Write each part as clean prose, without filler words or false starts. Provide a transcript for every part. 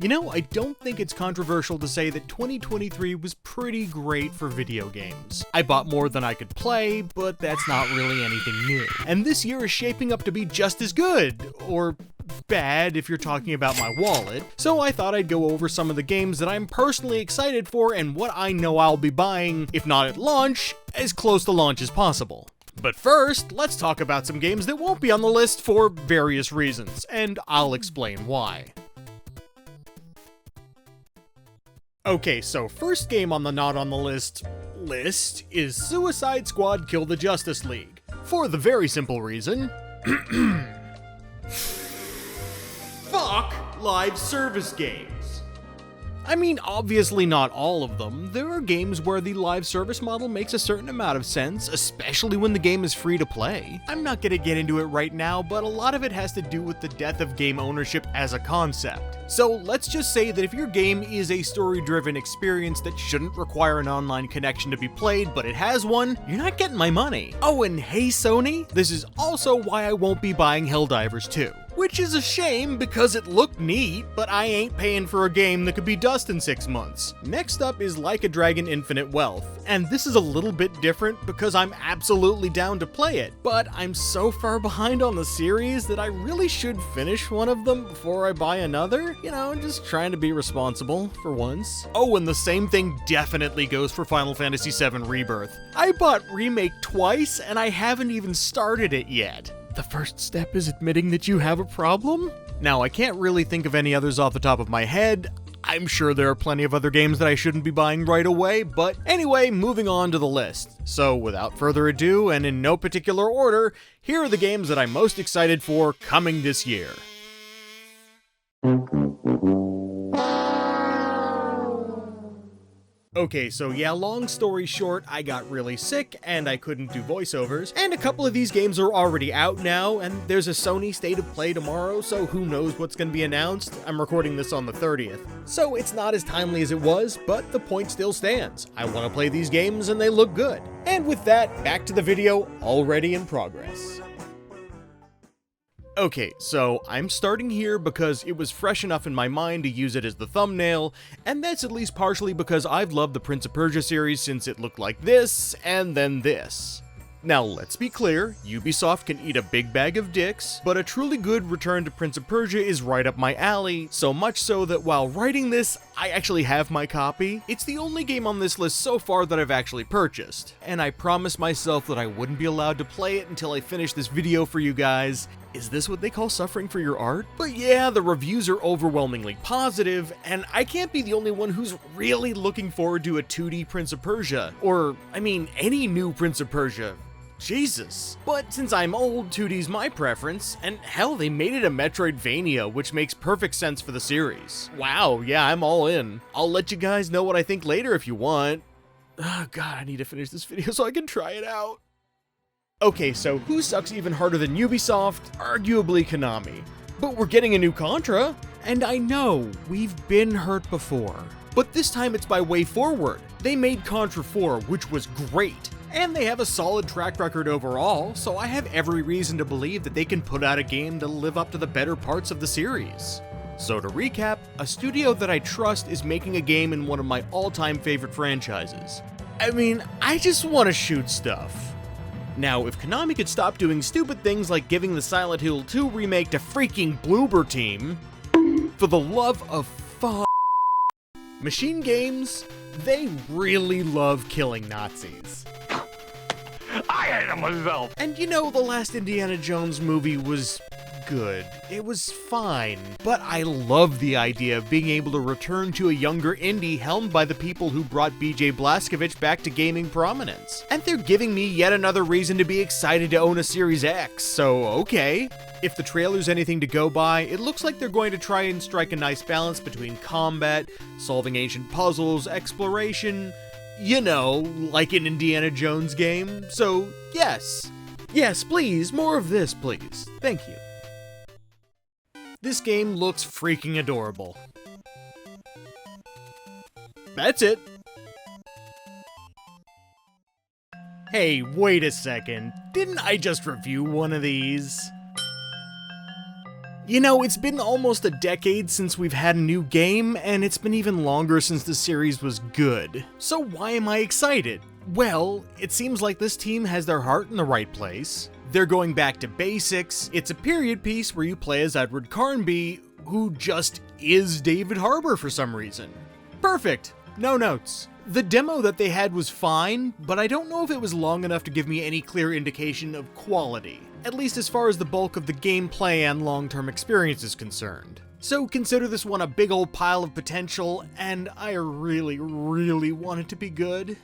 You know, I don't think it's controversial to say that 2023 was pretty great for video games. I bought more than I could play, but that's not really anything new. And this year is shaping up to be just as good, or bad if you're talking about my wallet, so I thought I'd go over some of the games that I'm personally excited for and what I know I'll be buying, if not at launch, as close to launch as possible. But first, let's talk about some games that won't be on the list for various reasons, and I'll explain why. Okay, so first game on the not on the list is Suicide Squad Kill the Justice League. For the very simple reason, fuck live service games. I mean, obviously not all of them. There are games where the live service model makes a certain amount of sense, especially when the game is free to play. I'm not gonna get into it right now, but a lot of it has to do with the death of game ownership as a concept. So let's just say that if your game is a story-driven experience that shouldn't require an online connection to be played, but it has one, you're not getting my money. Oh, and hey Sony, this is also why I won't be buying Helldivers 2. Which is a shame because it looked neat, but I ain't paying for a game that could be dust in 6 months. Next up is Like a Dragon Infinite Wealth, and this is a little bit different because I'm absolutely down to play it, but I'm so far behind on the series that I really should finish one of them before I buy another. You know, just trying to be responsible for once. Oh, and the same thing definitely goes for Final Fantasy VII Rebirth. I bought Remake twice and I haven't even started it yet. The first step is admitting that you have a problem? Now, I can't really think of any others off the top of my head. I'm sure there are plenty of other games that I shouldn't be buying right away, but anyway, moving on to the list. So, without further ado, and in no particular order, here are the games that I'm most excited for coming this year. Okay, so yeah, long story short, I got really sick and I couldn't do voiceovers, and a couple of these games are already out now, and there's a Sony State of Play tomorrow, so who knows what's gonna be announced. I'm recording this on the 30th, so it's not as timely as it was, but the point still stands. I want to play these games and they look good. And with that, back to the video already in progress. Okay, so I'm starting here because it was fresh enough in my mind to use it as the thumbnail, and that's at least partially because I've loved the Prince of Persia series since it looked like this, and then this. Now, let's be clear, Ubisoft can eat a big bag of dicks, but a truly good return to Prince of Persia is right up my alley, so much so that while writing this, I actually have my copy. It's the only game on this list so far that I've actually purchased, and I promised myself that I wouldn't be allowed to play it until I finished this video for you guys. Is this what they call suffering for your art? But yeah, the reviews are overwhelmingly positive, and I can't be the only one who's really looking forward to a 2D Prince of Persia, or, I mean, any new Prince of Persia. Jesus. But since I'm old, 2D's my preference, and hell, they made it a Metroidvania, which makes perfect sense for the series. Wow, yeah, I'm all in. I'll let you guys know what I think later if you want. Oh god, I need to finish this video so I can try it out. Okay, so who sucks even harder than Ubisoft? Arguably Konami. But we're getting a new Contra, and I know, we've been hurt before. But this time it's by Way Forward. They made Contra 4, which was great. And they have a solid track record overall, so I have every reason to believe that they can put out a game to live up to the better parts of the series. So to recap, a studio that I trust is making a game in one of my all-time favorite franchises. I mean, I just want to shoot stuff. Now, if Konami could stop doing stupid things like giving the Silent Hill 2 remake to freaking Bloober Team, for the love of Machine Games, they really love killing Nazis. I hate him myself. And you know, the last Indiana Jones movie was good. It was fine. But I love the idea of being able to return to a younger indie helmed by the people who brought BJ Blazkowicz back to gaming prominence. And they're giving me yet another reason to be excited to own a Series X, so okay. If the trailer's anything to go by, it looks like they're going to try and strike a nice balance between combat, solving ancient puzzles, exploration, you know, like an Indiana Jones game. So, yes. Yes, please, more of this, please. Thank you. This game looks freaking adorable. That's it. Hey, wait a second. Didn't I just review one of these? You know, it's been almost a decade since we've had a new game, and it's been even longer since the series was good. So why am I excited? Well, it seems like this team has their heart in the right place. They're going back to basics. It's a period piece where you play as Edward Carnby, who just is David Harbour for some reason. Perfect. No notes. The demo that they had was fine, but I don't know if it was long enough to give me any clear indication of quality, at least as far as the bulk of the gameplay and long-term experience is concerned. So consider this one a big old pile of potential, and I really, really want it to be good.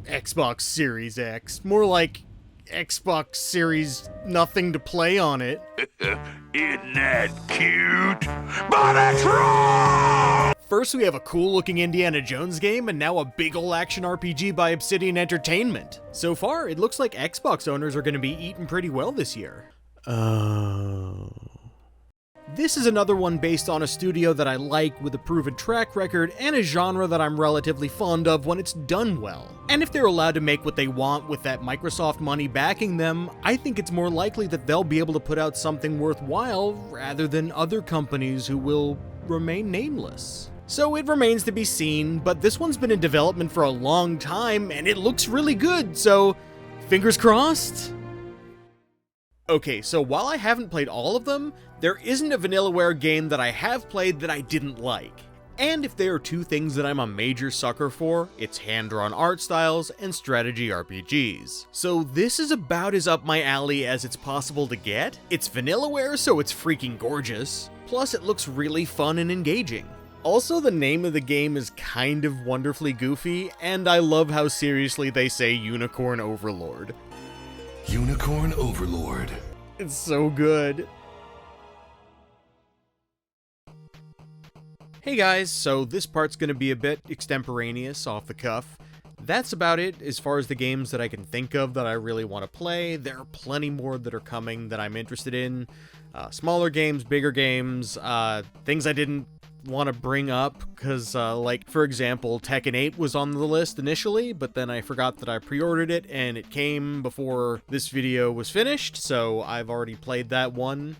Xbox Series X. More like Xbox Series nothing to play on it. Isn't that cute? But it's wrong! First we have a cool looking Indiana Jones game, and now a big ol' action RPG by Obsidian Entertainment. So far, it looks like Xbox owners are gonna be eating pretty well this year. Oh. This is another one based on a studio that I like with a proven track record and a genre that I'm relatively fond of when it's done well. And if they're allowed to make what they want with that Microsoft money backing them, I think it's more likely that they'll be able to put out something worthwhile rather than other companies who will remain nameless. So it remains to be seen, but this one's been in development for a long time and it looks really good, so fingers crossed? Okay, so while I haven't played all of them, there isn't a Vanillaware game that I have played that I didn't like. And if there are two things that I'm a major sucker for, it's hand-drawn art styles and strategy RPGs. So this is about as up my alley as it's possible to get. It's Vanillaware, so it's freaking gorgeous. Plus it looks really fun and engaging. Also, the name of the game is kind of wonderfully goofy, and I love how seriously they say Unicorn Overlord. Unicorn Overlord. It's so good. Hey guys, so this part's gonna be a bit extemporaneous, off the cuff. That's about it as far as the games that I can think of that I really want to play. There are plenty more that are coming that I'm interested in. Smaller games, bigger games, things I didn't want to bring up because, like, for example, Tekken 8 was on the list initially, but then I forgot that I pre-ordered it and it came before this video was finished, so I've already played that one.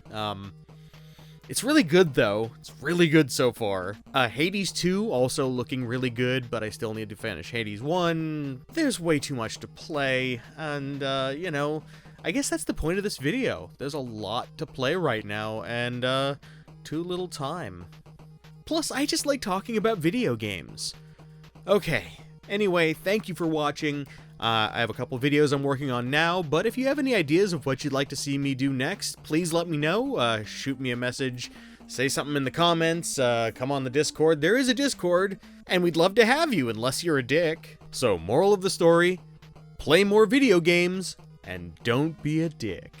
It's really good though. It's really good so far. Hades 2 also looking really good, but I still need to finish Hades 1. There's way too much to play, and you know, I guess that's the point of this video. There's a lot to play right now, and too little time. Plus, I just like talking about video games. Okay, anyway, thank you for watching. I have a couple videos I'm working on now, but if you have any ideas of what you'd like to see me do next, please let me know. Shoot me a message, say something in the comments, come on the Discord. There is a Discord, and we'd love to have you, unless you're a dick. So, moral of the story, play more video games, and don't be a dick.